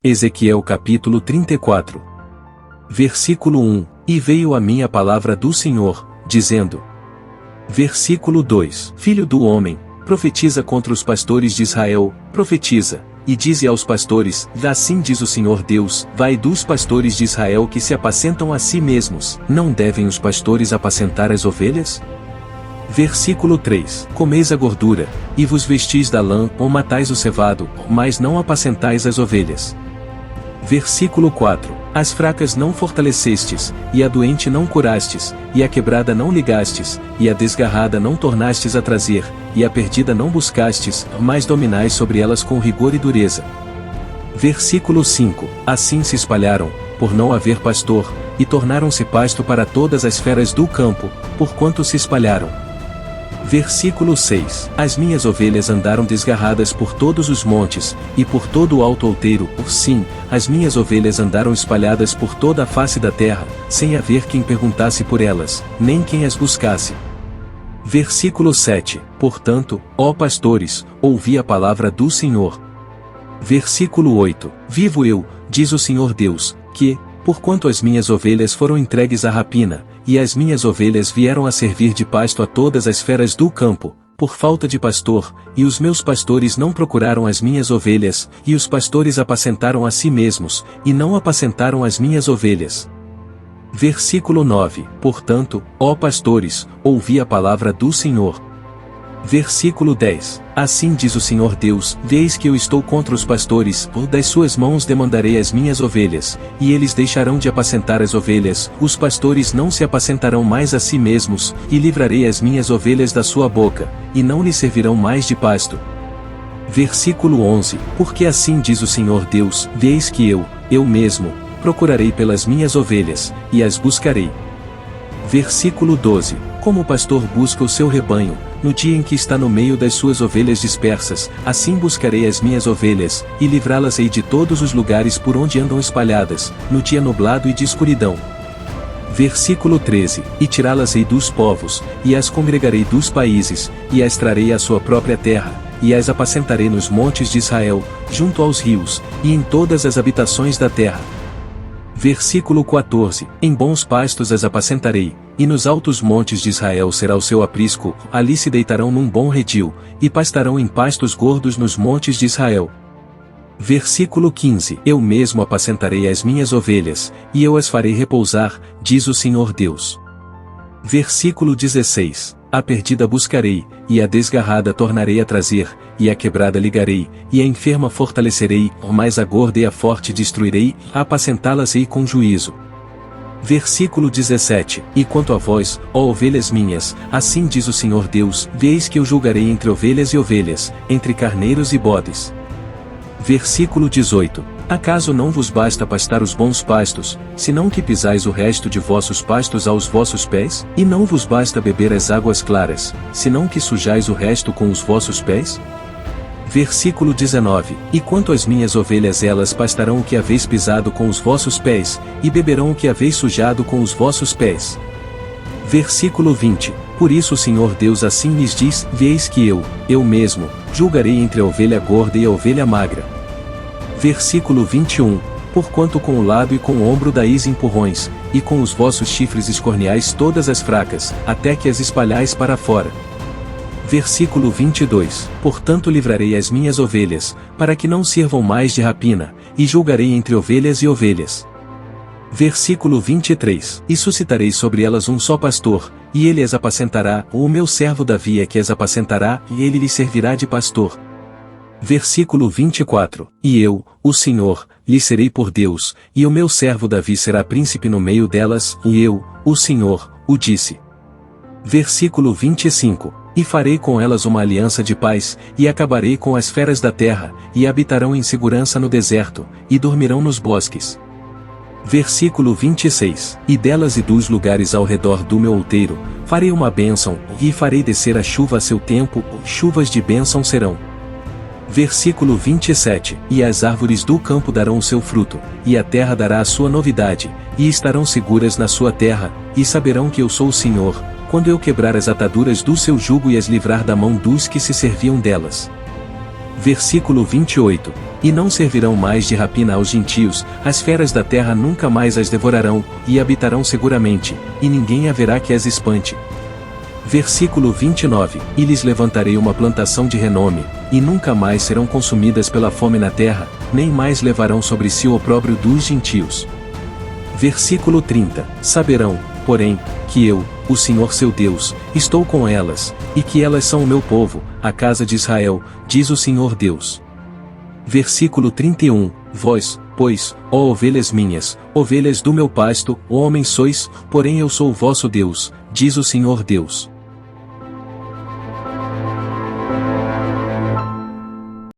Ezequiel capítulo 34. Versículo 1. E veio a mim a palavra do Senhor, dizendo. Versículo 2. Filho do homem, profetiza contra os pastores de Israel, profetiza, e dize aos pastores, assim diz o Senhor Deus, vai dos pastores de Israel que se apacentam a si mesmos, não devem os pastores apacentar as ovelhas? Versículo 3. Comeis a gordura, e vos vestis da lã, ou matais o cevado, mas não apacentais as ovelhas. Versículo 4. As fracas não fortalecestes, e a doente não curastes, e a quebrada não ligastes, e a desgarrada não tornastes a trazer, e a perdida não buscastes, mas dominais sobre elas com rigor e dureza. Versículo 5. Assim se espalharam, por não haver pastor, e tornaram-se pasto para todas as feras do campo, porquanto se espalharam. Versículo 6. As minhas ovelhas andaram desgarradas por todos os montes, e por todo o alto outeiro, sim, as minhas ovelhas andaram espalhadas por toda a face da terra, sem haver quem perguntasse por elas, nem quem as buscasse. Versículo 7. Portanto, ó pastores, ouvi a palavra do Senhor. Versículo 8. Vivo eu, diz o Senhor Deus, que, porquanto as minhas ovelhas foram entregues à rapina, e as minhas ovelhas vieram a servir de pasto a todas as feras do campo, por falta de pastor, e os meus pastores não procuraram as minhas ovelhas, e os pastores apacentaram a si mesmos, e não apacentaram as minhas ovelhas. Versículo 9. Portanto, ó pastores, ouvi a palavra do Senhor. Versículo 10. Assim diz o Senhor Deus, eis que eu estou contra os pastores, das suas mãos demandarei as minhas ovelhas, e eles deixarão de apacentar as ovelhas, os pastores não se apacentarão mais a si mesmos, e livrarei as minhas ovelhas da sua boca, e não lhes servirão mais de pasto. Versículo 11. Porque assim diz o Senhor Deus, eis que eu mesmo, procurarei pelas minhas ovelhas, e as buscarei. Versículo 12. Como o pastor busca o seu rebanho, no dia em que está no meio das suas ovelhas dispersas, assim buscarei as minhas ovelhas, e livrá-las-ei de todos os lugares por onde andam espalhadas, no dia nublado e de escuridão. Versículo 13. E tirá-las-ei dos povos, e as congregarei dos países, e as trarei à sua própria terra, e as apacentarei nos montes de Israel, junto aos rios, e em todas as habitações da terra. Versículo 14. Em bons pastos as apacentarei, e nos altos montes de Israel será o seu aprisco, ali se deitarão num bom redil, e pastarão em pastos gordos nos montes de Israel. Versículo 15. Eu mesmo apacentarei as minhas ovelhas, e eu as farei repousar, diz o Senhor Deus. Versículo 16. A perdida buscarei, e a desgarrada tornarei a trazer, e a quebrada ligarei, e a enferma fortalecerei, mas a gorda e a forte destruirei, apacentá-las-ei com juízo. Versículo 17. E quanto a vós, ó ovelhas minhas, assim diz o Senhor Deus, eis que eu julgarei entre ovelhas e ovelhas, entre carneiros e bodes. Versículo 18. Acaso não vos basta pastar os bons pastos, senão que pisais o resto de vossos pastos aos vossos pés? E não vos basta beber as águas claras, senão que sujais o resto com os vossos pés? Versículo 19. E quanto às minhas ovelhas elas pastarão o que haveis pisado com os vossos pés, e beberão o que haveis sujado com os vossos pés. Versículo 20. Por isso o Senhor Deus assim lhes diz, eis que eu mesmo, julgarei entre a ovelha gorda e a ovelha magra. Versículo 21. Porquanto com o lado e com o ombro dais empurrões, e com os vossos chifres escorneais todas as fracas, até que as espalhais para fora. Versículo 22. Portanto livrarei as minhas ovelhas, para que não sirvam mais de rapina, e julgarei entre ovelhas e ovelhas. Versículo 23. E suscitarei sobre elas um só pastor, e ele as apacentará, o meu servo Davi é que as apacentará, e ele lhes servirá de pastor. Versículo 24. E eu, o Senhor, lhe serei por Deus, e o meu servo Davi será príncipe no meio delas, e eu, o Senhor, o disse. Versículo 25. E farei com elas uma aliança de paz, e acabarei com as feras da terra, e habitarão em segurança no deserto, e dormirão nos bosques. Versículo 26. E delas e dos lugares ao redor do meu outeiro, farei uma bênção, e farei descer a chuva a seu tempo, chuvas de bênção serão. Versículo 27. E as árvores do campo darão o seu fruto, e a terra dará a sua novidade, e estarão seguras na sua terra, e saberão que eu sou o Senhor, quando eu quebrar as ataduras do seu jugo e as livrar da mão dos que se serviam delas. Versículo 28. E não servirão mais de rapina aos gentios, as feras da terra nunca mais as devorarão, e habitarão seguramente, e ninguém haverá que as espante. Versículo 29. E lhes levantarei uma plantação de renome, e nunca mais serão consumidas pela fome na terra, nem mais levarão sobre si o opróbrio dos gentios. Versículo 30. Saberão, porém, que eu, o Senhor seu Deus, estou com elas, e que elas são o meu povo, a casa de Israel, diz o Senhor Deus. Versículo 31. Vós, pois, ó ovelhas minhas, ovelhas do meu pasto, homens sois, porém eu sou o vosso Deus, diz o Senhor Deus.